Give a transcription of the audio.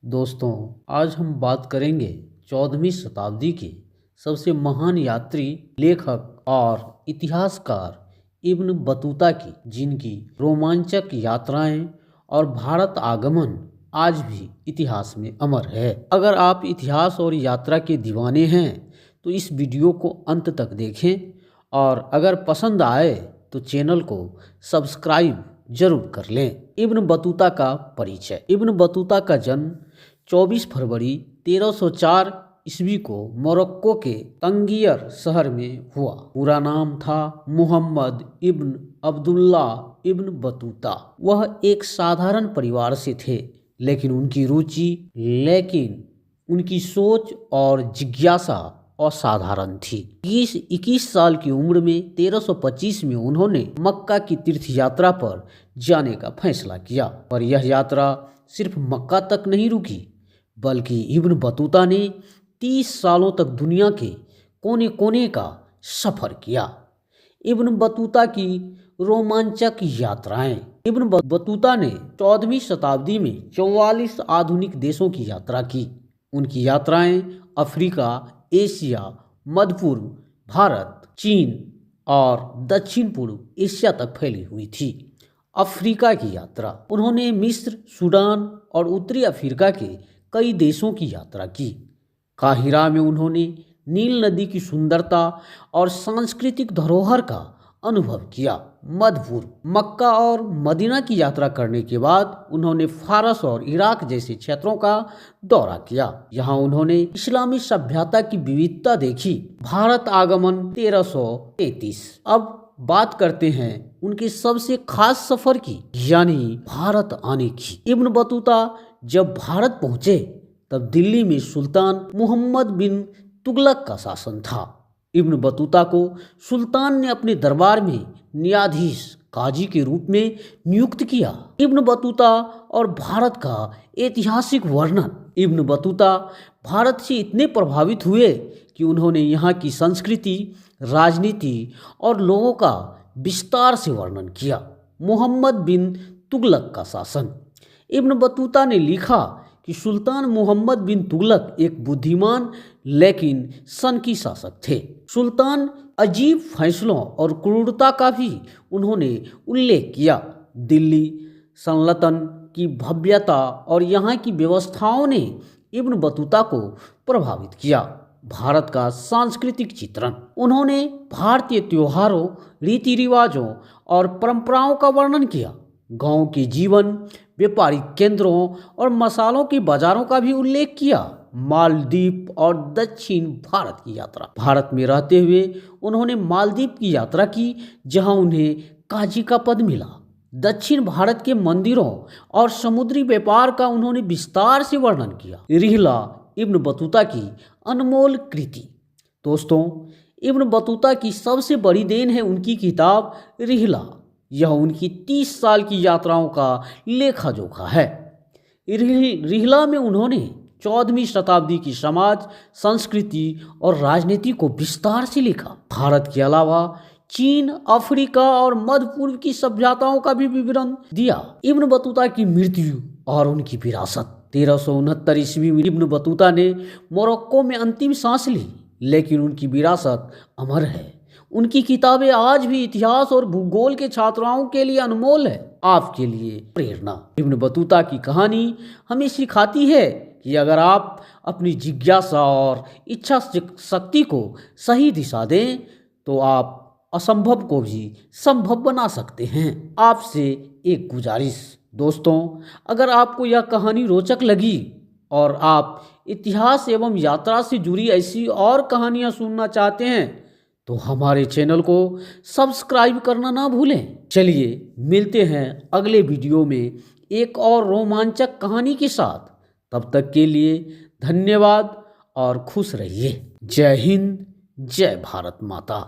दोस्तों, आज हम बात करेंगे 14वीं शताब्दी के सबसे महान यात्री, लेखक और इतिहासकार इब्न बतूता की, जिनकी रोमांचक यात्राएं और भारत आगमन आज भी इतिहास में अमर है। अगर आप इतिहास और यात्रा के दीवाने हैं तो इस वीडियो को अंत तक देखें और अगर पसंद आए तो चैनल को सब्सक्राइब जरूर कर लें। इब्न बतूता का परिचय। इब्न बतूता का जन्म 24 फरवरी 1304 ईस्वी को मोरक्को के तंगियर शहर में हुआ। पूरा नाम था मुहम्मद इब्न अब्दुल्ला इब्न बतूता। वह एक साधारण परिवार से थे, लेकिन उनकी सोच और जिज्ञासा असाधारण थी। 21 साल की उम्र में 1325 में उन्होंने मक्का की तीर्थ यात्रा पर जाने का फैसला किया। पर यह यात्रा सिर्फ मक्का तक नहीं रुकी, बल्कि इब्न बतूता ने 30 सालों तक दुनिया के कोने कोने का सफर किया। इब्न बतूता की रोमांचक यात्राएं। इब्न बतूता ने 14वीं शताब्दी में 44 आधुनिक देशों की यात्रा की। उनकी यात्राएं अफ्रीका, एशिया, मध्य पूर्व, भारत, चीन और दक्षिण पूर्व एशिया तक फैली हुई थी। अफ्रीका की यात्रा। उन्होंने मिस्र, सूडान और उत्तरी अफ्रीका के कई देशों की यात्रा की। काहिरा में उन्होंने नील नदी की सुंदरता और सांस्कृतिक धरोहर का अनुभव किया। मध्य पूर्व। मक्का और मदीना की यात्रा करने के बाद उन्होंने फारस और इराक जैसे क्षेत्रों का दौरा किया। यहाँ उन्होंने इस्लामी सभ्यता की विविधता देखी। भारत आगमन 1333। अब बात करते हैं उनके सबसे खास सफर की, यानी भारत आने की। इब्न बतूता जब भारत पहुंचे तब दिल्ली में सुल्तान मुहम्मद बिन तुगलक का शासन था। इब्न बतूता को सुल्तान ने अपने दरबार में न्यायाधीश काजी के रूप में नियुक्त किया। इब्न बतूता और भारत का ऐतिहासिक वर्णन। इब्न बतूता भारत से इतने प्रभावित हुए कि उन्होंने यहाँ की संस्कृति, राजनीति और लोगों का विस्तार से वर्णन किया। मुहम्मद बिन तुगलक का शासन। इब्न बतूता ने लिखा कि सुल्तान मुहम्मद बिन तुगलक एक बुद्धिमान लेकिन सनकी शासक थे। सुल्तान अजीब फैसलों और क्रूरता का भी उन्होंने उल्लेख किया। दिल्ली सल्तनत की भव्यता और यहाँ की व्यवस्थाओं ने इब्न बतूता को प्रभावित किया। भारत का सांस्कृतिक चित्रण। उन्होंने भारतीय त्योहारों, रीति रिवाजों और परंपराओं का वर्णन किया। गांव के जीवन, व्यापारिक केंद्रों और मसालों के बाजारों का भी उल्लेख किया। मालदीव और दक्षिण भारत की यात्रा। भारत में रहते हुए उन्होंने मालदीव की यात्रा की, जहां उन्हें काजी का पद मिला। दक्षिण भारत के मंदिरों और समुद्री व्यापार का उन्होंने विस्तार से वर्णन किया। रिहला इब्न बतूता की अनमोल कृति। दोस्तों, इब्न बतूता की सबसे बड़ी देन है उनकी किताब रिहला। यह उनकी 30 साल की यात्राओं का लेखा जोखा है। रिहला में उन्होंने 14वीं शताब्दी की समाज, संस्कृति और राजनीति को विस्तार से लिखा। भारत के अलावा चीन, अफ्रीका और मध्य पूर्व की सभ्यताओं का भी विवरण दिया। इब्न बतूता की मृत्यु और उनकी विरासत। 1369 ईस्वी में इब्न बतूता ने मोरक्को में अंतिम सांस ली, लेकिन उनकी विरासत अमर है। उनकी किताबें आज भी इतिहास और भूगोल के छात्राओं के लिए अनमोल है। आपके लिए प्रेरणा। इब्न बतूता की कहानी हमें सिखाती है कि अगर आप अपनी जिज्ञासा और इच्छा शक्ति को सही दिशा दें तो आप असंभव को भी संभव बना सकते हैं। आपसे एक गुजारिश। दोस्तों, अगर आपको यह कहानी रोचक लगी और आप इतिहास एवं यात्रा से जुड़ी ऐसी और कहानियां सुनना चाहते हैं तो हमारे चैनल को सब्सक्राइब करना ना भूलें। चलिए मिलते हैं अगले वीडियो में एक और रोमांचक कहानी के साथ। तब तक के लिए धन्यवाद और खुश रहिए। जय हिंद, जय भारत माता।